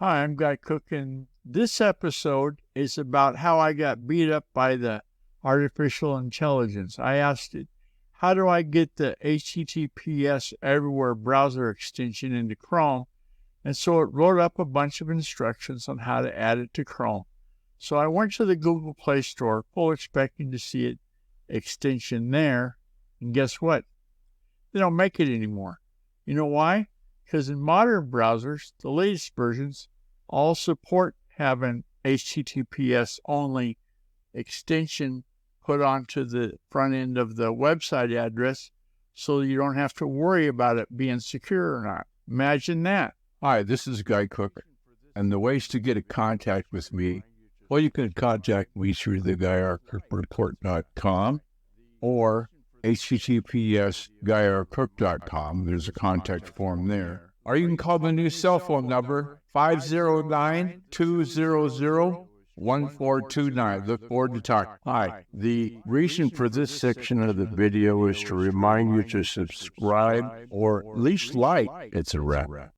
Hi, I'm Guy Cook, and this episode is about how I got beat up by the artificial intelligence. I asked it, how do I get the HTTPS everywhere browser extension into Chrome? And so it wrote up a bunch of instructions on how to add it to Chrome. So I went to the Google Play Store, full expecting to see it extension there, and guess what? They don't make it anymore. You know why? Because in modern browsers, the latest versions all support having HTTPS only extension put onto the front end of the website address so you don't have to worry about it being secure or not. Imagine that. Hi, this is Guy Cook, and the ways to get in contact with me, well, you can contact me through the GuyRCookReport.com or HTTPS GuyRCook.com. There's a contact form there. Or you can call the new cell phone number, 509-200-1429. Look forward to talking. Hi, the reason for this section of the video is to remind you to subscribe or at least like. It's a wrap.